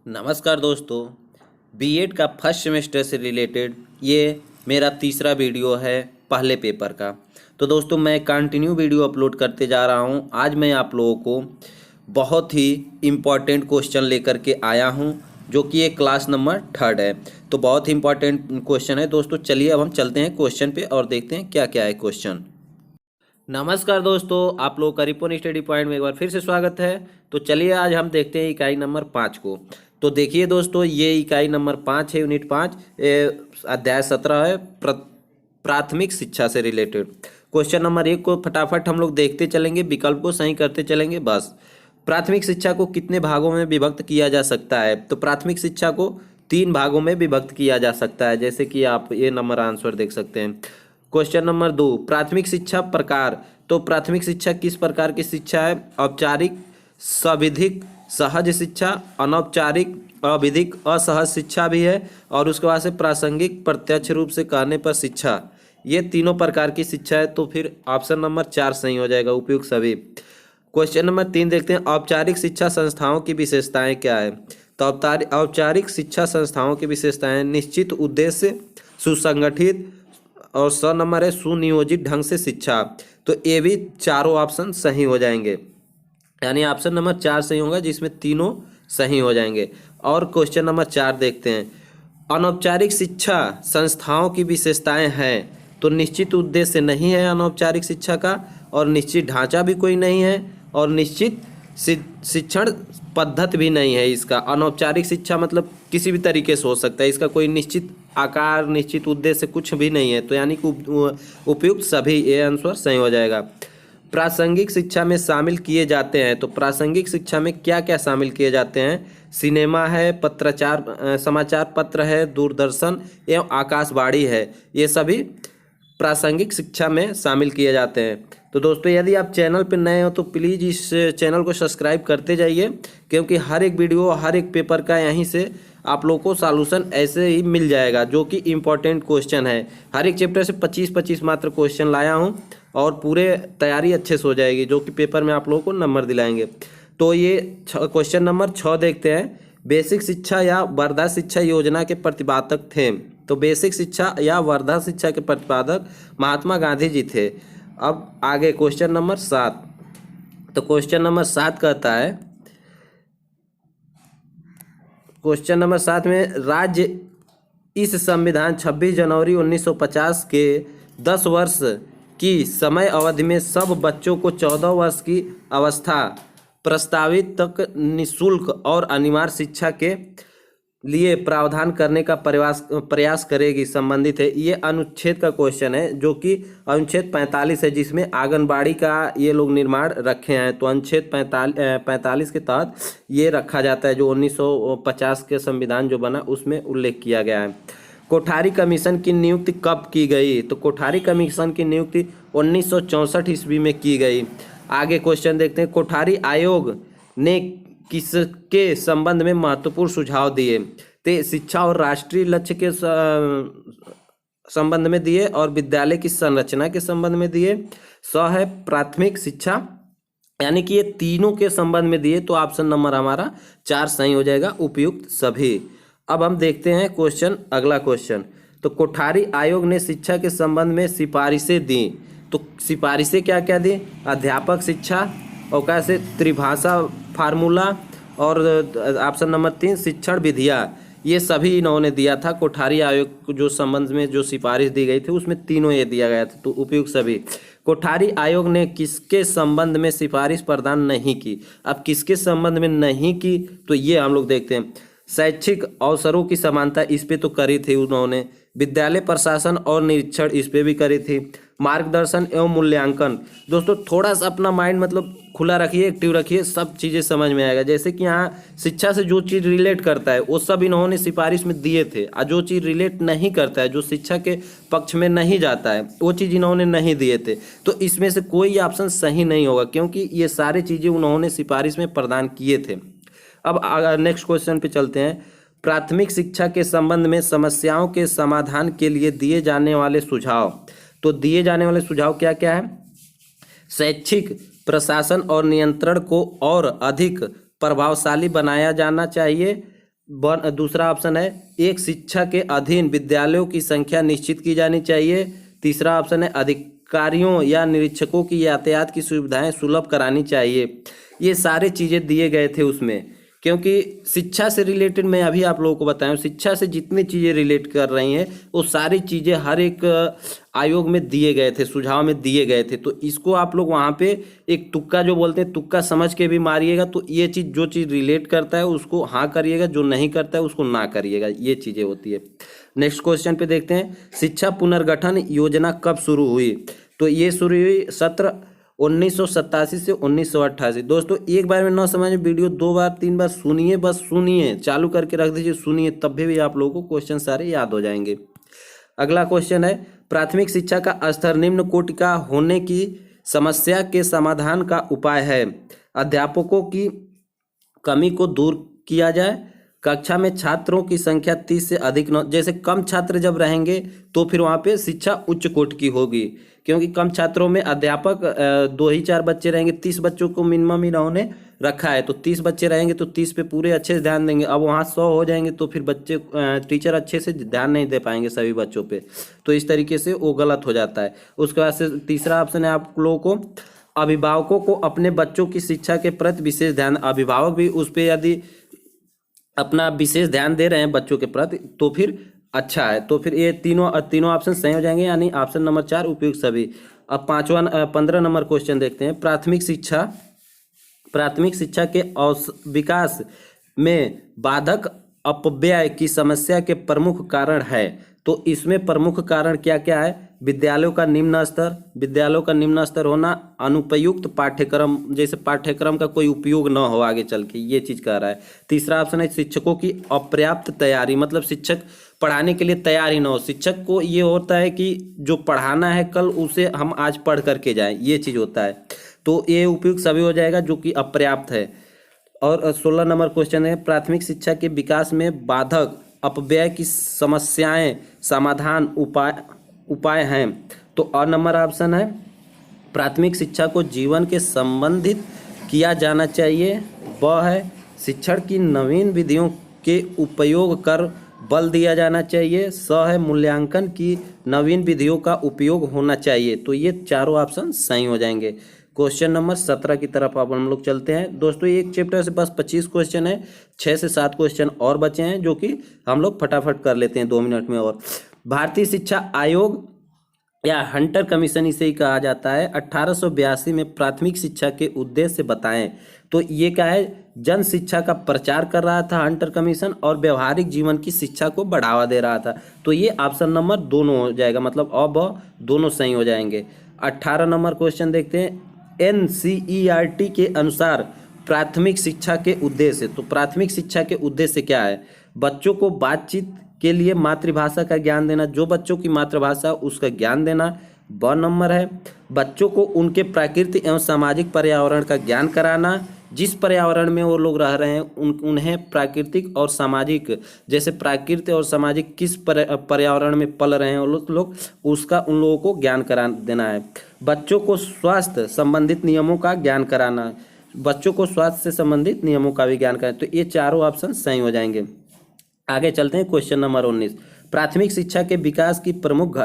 नमस्कार दोस्तों। बीएड का फर्स्ट सेमेस्टर से रिलेटेड ये मेरा तीसरा वीडियो है पहले पेपर का। तो दोस्तों मैं कंटिन्यू वीडियो अपलोड करते जा रहा हूँ। आज मैं आप लोगों को बहुत ही इम्पॉर्टेंट क्वेश्चन लेकर के आया हूँ जो कि ये क्लास नंबर 3 है। तो बहुत ही इम्पॉर्टेंट क्वेश्चन है दोस्तों। चलिए अब हम चलते हैं क्वेश्चन पे और देखते हैं क्या क्या है क्वेश्चन। नमस्कार दोस्तों, आप लोगों का रिपोर्ट स्टडी पॉइंट में एक बार फिर से स्वागत है। तो चलिए आज हम देखते हैं इकाई नंबर 5 को। तो देखिए दोस्तों, ये इकाई नंबर 5 है, यूनिट 5 अध्याय 17 है, प्राथमिक शिक्षा से रिलेटेड। क्वेश्चन नंबर 1 को फटाफट हम लोग देखते चलेंगे, विकल्प को सही करते चलेंगे बस। प्राथमिक शिक्षा को कितने भागों में विभक्त किया जा सकता है? तो प्राथमिक शिक्षा को 3 भागों में विभक्त किया जा सकता है, जैसे कि आप ये नंबर आंसर देख सकते हैं। क्वेश्चन नंबर 2, प्राथमिक शिक्षा प्रकार। तो प्राथमिक शिक्षा किस प्रकार की शिक्षा है? औपचारिक, सविधिक, सहज शिक्षा, अनौपचारिक, अविधिक, असहज शिक्षा भी है, और उसके बाद से प्रासंगिक, प्रत्यक्ष रूप से कहने पर शिक्षा। ये तीनों प्रकार की शिक्षा है। तो फिर ऑप्शन नंबर 4 सही हो जाएगा, उपयुक्त सभी। क्वेश्चन नंबर 3 देखते हैं, औपचारिक शिक्षा संस्थाओं की विशेषताएं क्या है? तो औपचारिक शिक्षा संस्थाओं की विशेषताएं निश्चित उद्देश्य, सुसंगठित, और 100 नंबर है सुनियोजित ढंग से शिक्षा। तो ये भी चारों ऑप्शन सही हो जाएंगे, यानी ऑप्शन नंबर 4 सही होगा, जिसमें तीनों सही हो जाएंगे। और क्वेश्चन नंबर 4 देखते हैं, अनौपचारिक शिक्षा संस्थाओं की विशेषताएं हैं। तो निश्चित उद्देश्य नहीं है अनौपचारिक शिक्षा का, और निश्चित ढांचा भी कोई नहीं है, और निश्चित शिक्षण पद्धति भी नहीं है इसका। अनौपचारिक शिक्षा मतलब किसी भी तरीके से हो सकता है, इसका कोई निश्चित आकार, निश्चित उद्देश्य कुछ भी नहीं है। तो यानी कि उपयुक्त सभी, ये आंसर सही हो जाएगा। प्रासंगिक शिक्षा में शामिल किए जाते हैं। तो प्रासंगिक शिक्षा में क्या क्या शामिल किए जाते हैं? सिनेमा है, पत्राचार, समाचार पत्र है, दूरदर्शन एवं आकाशवाणी है। ये सभी प्रासंगिक शिक्षा में शामिल किए जाते हैं। तो दोस्तों यदि आप चैनल पर नए हो तो प्लीज़ इस चैनल को सब्सक्राइब करते जाइए, क्योंकि हर एक वीडियो, हर एक पेपर का यहीं से आप लोगों को सॉल्यूशन ऐसे ही मिल जाएगा, जो कि इम्पोर्टेंट क्वेश्चन है। हर एक चैप्टर से 25-25 मात्र क्वेश्चन लाया हूँ, और पूरे तैयारी अच्छे से हो जाएगी, जो कि पेपर में आप लोगों को नंबर दिलाएंगे। तो ये क्वेश्चन नंबर 6 देखते हैं, बेसिक शिक्षा या वर्धा शिक्षा योजना के प्रतिपादक थे। तो बेसिक शिक्षा या वर्धा शिक्षा के प्रतिपादक महात्मा गांधी जी थे। अब आगे क्वेश्चन नंबर 7। तो क्वेश्चन नंबर 7 कहता है, क्वेश्चन नंबर 7 में, राज्य इस संविधान 26 जनवरी 1950 के 10 वर्ष की समय अवधि में सब बच्चों को 14 वर्ष की अवस्था प्रस्तावित तक निःशुल्क और अनिवार्य शिक्षा के लिए प्रावधान करने का प्रयास करेगी, संबंधित है। ये अनुच्छेद का क्वेश्चन है, जो कि अनुच्छेद 45 है, जिसमें आंगनबाड़ी का ये लोग निर्माण रखे हैं। तो अनुच्छेद 45 के तहत ये रखा जाता है, जो 1950 के संविधान जो बना उसमें उल्लेख किया गया है। कोठारी कमीशन की नियुक्ति कब की गई? तो कोठारी कमीशन की नियुक्ति 1964 ईस्वी में की गई। आगे क्वेश्चन देखते हैं, कोठारी आयोग ने किसके संबंध में महत्वपूर्ण सुझाव दिए? तो शिक्षा और राष्ट्रीय लक्ष्य के संबंध में दिए, और विद्यालय की संरचना के संबंध में दिए। है प्राथमिक शिक्षा, यानी कि ये तीनों के संबंध में दिए। तो ऑप्शन नंबर हमारा 4 सही हो जाएगा, उपयुक्त सभी। अब हम देखते हैं क्वेश्चन, अगला क्वेश्चन। तो कोठारी आयोग ने शिक्षा के संबंध में सिफारिशें दी। तो सिफारिशें क्या क्या दी? अध्यापक शिक्षा, और कैसे त्रिभाषा फार्मूला, और ऑप्शन नंबर 3 शिक्षण विधियाँ। ये सभी इन्होंने दिया था। कोठारी आयोग को जो संबंध में जो सिफारिश दी गई थी उसमें तीनों ये दिया गया था। तो उपयुक्त सभी। कोठारी आयोग ने किसके संबंध में सिफारिश प्रदान नहीं की? अब किसके संबंध में नहीं की, तो ये हम लोग देखते हैं। शैक्षिक अवसरों की समानता, इस पे तो करी थी उन्होंने। विद्यालय प्रशासन और निरीक्षण, इस पे भी करी थी। मार्गदर्शन एवं मूल्यांकन। दोस्तों थोड़ा सा अपना माइंड मतलब खुला रखिए, एक्टिव रखिए, सब चीज़ें समझ में आएगा। जैसे कि यहाँ शिक्षा से जो चीज़ रिलेट करता है वो सब इन्होंने सिफारिश में दिए थे, और जो चीज़ रिलेट नहीं करता है, जो शिक्षा के पक्ष में नहीं जाता है, वो चीज़ इन्होंने नहीं दिए थे। तो इसमें से कोई ऑप्शन सही नहीं होगा, क्योंकि ये सारी चीज़ें उन्होंने सिफारिश में प्रदान किए थे। अब नेक्स्ट क्वेश्चन पे चलते हैं। प्राथमिक शिक्षा के संबंध में समस्याओं के समाधान के लिए दिए जाने वाले सुझाव। तो दिए जाने वाले सुझाव क्या क्या है? शैक्षिक प्रशासन और नियंत्रण को और अधिक प्रभावशाली बनाया जाना चाहिए। दूसरा ऑप्शन है एक शिक्षा के अधीन विद्यालयों की संख्या निश्चित की जानी चाहिए। तीसरा ऑप्शन है अधिकारियों या निरीक्षकों की यातायात की सुविधाएं सुलभ करानी चाहिए। ये सारे चीज़ें दिए गए थे उसमें, क्योंकि शिक्षा से रिलेटेड मैं अभी आप लोगों को बताया, शिक्षा से जितनी चीज़ें रिलेट कर रही हैं वो सारी चीज़ें हर एक आयोग में दिए गए थे, सुझाव में दिए गए थे। तो इसको आप लोग वहाँ पे एक तुक्का जो बोलते हैं, तुक्का समझ के भी मारिएगा। तो ये चीज़ जो चीज़ रिलेट करता है उसको हाँ करिएगा, जो नहीं करता है उसको ना करिएगा, ये चीज़ें होती है। नेक्स्ट क्वेश्चन पे देखते हैं, शिक्षा पुनर्गठन योजना कब शुरू हुई? तो ये शुरू हुई 1987 से 1988। दोस्तों एक बार में ना समझ, वीडियो 2 बार 3 बार सुनिए, बस सुनिए, चालू करके रख दीजिए, सुनिए, तब भी आप लोगों को क्वेश्चन सारे याद हो जाएंगे। अगला क्वेश्चन है, प्राथमिक शिक्षा का स्तर निम्न कोटि का होने की समस्या के समाधान का उपाय है। अध्यापकों की कमी को दूर किया जाए, कक्षा में छात्रों की संख्या 30 से अधिक न, जैसे कम छात्र जब रहेंगे तो फिर वहाँ पे शिक्षा उच्च कोटि की होगी, क्योंकि कम छात्रों में अध्यापक 2 ही 4 बच्चे रहेंगे। 30 बच्चों को मिनिमम इन्होंने रखा है, तो 30 बच्चे रहेंगे तो 30 पे पूरे अच्छे से ध्यान देंगे। अब वहाँ 100 हो जाएंगे तो फिर बच्चे टीचर अच्छे से ध्यान नहीं दे पाएंगे सभी बच्चों पे, तो इस तरीके से वो गलत हो जाता है। उसके बाद से तीसरा ऑप्शन है आप लोगों को, अभिभावकों को अपने बच्चों की शिक्षा के प्रति विशेष ध्यान, अभिभावक भी उस पर यदि अपना विशेष ध्यान दे रहे हैं बच्चों के प्रति तो फिर अच्छा है। तो फिर ये तीनों ऑप्शन सही हो जाएंगे, यानी ऑप्शन नंबर 4 उपयुक्त सभी। अब 15 नंबर क्वेश्चन देखते हैं, प्राथमिक शिक्षा के विकास में बाधक अपव्यय की समस्या के प्रमुख कारण है। तो इसमें प्रमुख कारण क्या क्या है? विद्यालयों का निम्न स्तर होना, अनुपयुक्त पाठ्यक्रम, जैसे पाठ्यक्रम का कोई उपयोग न हो आगे चल के, ये चीज़ कह रहा है। तीसरा ऑप्शन है शिक्षकों की अपर्याप्त तैयारी, मतलब शिक्षक पढ़ाने के लिए तैयार ही ना हो। शिक्षक को ये होता है कि जो पढ़ाना है कल उसे हम आज पढ़ करके जाएं, ये चीज़ होता है। तो ये उपयुक्त सभी हो जाएगा जो कि अपर्याप्त है। और 16 नंबर क्वेश्चन है, प्राथमिक शिक्षा के विकास में बाधक अपव्यय की समस्याएं समाधान उपाय हैं। तो और नंबर ऑप्शन है, प्राथमिक शिक्षा को जीवन के संबंधित किया जाना चाहिए। वह है शिक्षण की नवीन विधियों के उपयोग कर बल दिया जाना चाहिए। स है मूल्यांकन की नवीन विधियों का उपयोग होना चाहिए। तो ये चारों ऑप्शन सही हो जाएंगे। क्वेश्चन नंबर 17 की तरफ अब हम लोग चलते हैं। दोस्तों एक चैप्टर से बस 25 क्वेश्चन है, 6 से 7 क्वेश्चन और बचे हैं जो कि हम लोग फटाफट कर लेते हैं 2 मिनट में। और भारतीय शिक्षा आयोग या हंटर कमीशन इसे ही कहा जाता है, 1882 में प्राथमिक शिक्षा के उद्देश्य बताएं। तो ये क्या है, जन शिक्षा का प्रचार कर रहा था हंटर कमीशन और व्यवहारिक जीवन की शिक्षा को बढ़ावा दे रहा था। तो ये ऑप्शन नंबर दोनों हो जाएगा, मतलब अब दोनों सही हो जाएंगे। 18 नंबर क्वेश्चन देखते हैं, NCERT के अनुसार प्राथमिक शिक्षा के उद्देश्य। तो प्राथमिक शिक्षा के उद्देश्य क्या है? बच्चों को बातचीत के लिए मातृभाषा का ज्ञान देना, जो बच्चों की मातृभाषा उसका ज्ञान देना। ब नंबर है, बच्चों को उनके प्राकृतिक एवं सामाजिक पर्यावरण का ज्ञान कराना, जिस पर्यावरण में वो लोग रह रहे हैं उन्हें प्राकृतिक और सामाजिक, जैसे प्राकृतिक और सामाजिक किस पर्यावरण में पल रहे हैं वो लोग उसका उन लोगों को ज्ञान करा देना है। बच्चों को स्वास्थ्य संबंधित नियमों का ज्ञान कराना, बच्चों को स्वास्थ्य से संबंधित नियमों का भी ज्ञान कराना। तो ये चारों ऑप्शन सही हो जाएंगे। आगे चलते हैं क्वेश्चन नंबर 19, प्राथमिक शिक्षा के विकास की प्रमुख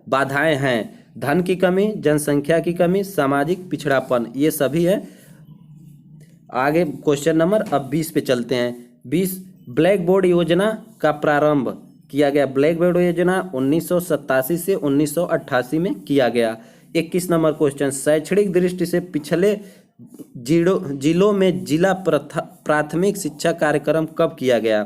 बाधाएं हैं। धन की कमी, जनसंख्या की कमी, सामाजिक पिछड़ापन, ये सभी है। आगे क्वेश्चन नंबर अब 20 पे चलते हैं। 20, ब्लैक बोर्ड योजना का प्रारंभ किया गया। ब्लैक बोर्ड योजना 1987 से 1988 में किया गया। 21 नंबर क्वेश्चन, शैक्षणिक दृष्टि से पिछले जिलों में जिला प्राथमिक शिक्षा कार्यक्रम कब किया गया?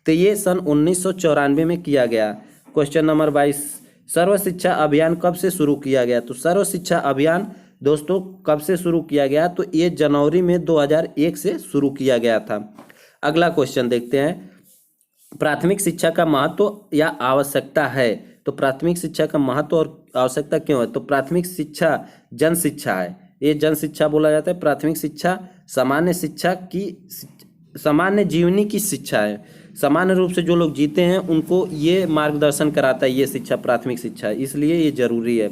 तो ये सन 1994 में किया गया। क्वेश्चन नंबर 22, सर्व शिक्षा अभियान कब से शुरू किया गया? तो सर्व शिक्षा अभियान दोस्तों कब से शुरू किया गया? तो ये जनवरी में 2001 से शुरू किया गया था। अगला क्वेश्चन देखते हैं, प्राथमिक शिक्षा का महत्व या आवश्यकता है। तो प्राथमिक शिक्षा का महत्व और आवश्यकता क्यों है? तो प्राथमिक शिक्षा जन शिक्षा है, ये जन शिक्षा बोला जाता है। प्राथमिक शिक्षा सामान्य जीवनी की शिक्षा है, सामान्य रूप से जो लोग जीते हैं उनको ये मार्गदर्शन कराता है, ये शिक्षा प्राथमिक शिक्षा है, इसलिए ये जरूरी है।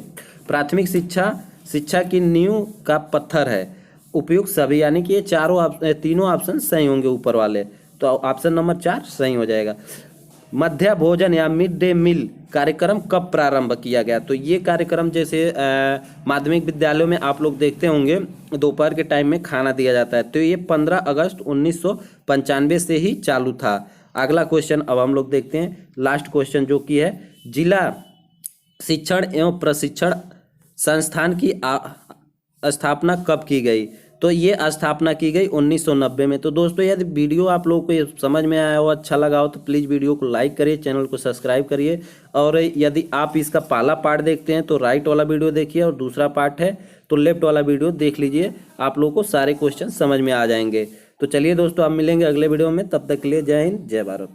प्राथमिक शिक्षा की नींव का पत्थर है। उपयुक्त सभी, यानी कि ये तीनों ऑप्शन सही होंगे ऊपर वाले। तो ऑप्शन नंबर 4 सही हो जाएगा। मध्याह्न भोजन या मिड डे मील कार्यक्रम कब प्रारंभ किया गया? तो ये कार्यक्रम जैसे माध्यमिक विद्यालयों में आप लोग देखते होंगे दोपहर के टाइम में खाना दिया जाता है, तो ये 15 अगस्त 1995 से ही चालू था। अगला क्वेश्चन अब हम लोग देखते हैं, लास्ट क्वेश्चन जो कि है जिला शिक्षण एवं प्रशिक्षण संस्थान की स्थापना कब की गई? तो ये स्थापना की गई 1990 में। तो दोस्तों यदि वीडियो आप लोगों को ये समझ में आया हो, अच्छा लगा हो, तो प्लीज़ वीडियो को लाइक करिए, चैनल को सब्सक्राइब करिए। और यदि आप इसका पहला पार्ट देखते हैं तो राइट वाला वीडियो देखिए, और दूसरा पार्ट है तो लेफ्ट वाला वीडियो देख लीजिए, आप लोगों को सारे क्वेश्चन समझ में आ जाएंगे। तो चलिए दोस्तों, आप मिलेंगे अगले वीडियो में, तब तक के लिए जय हिंद जय भारत।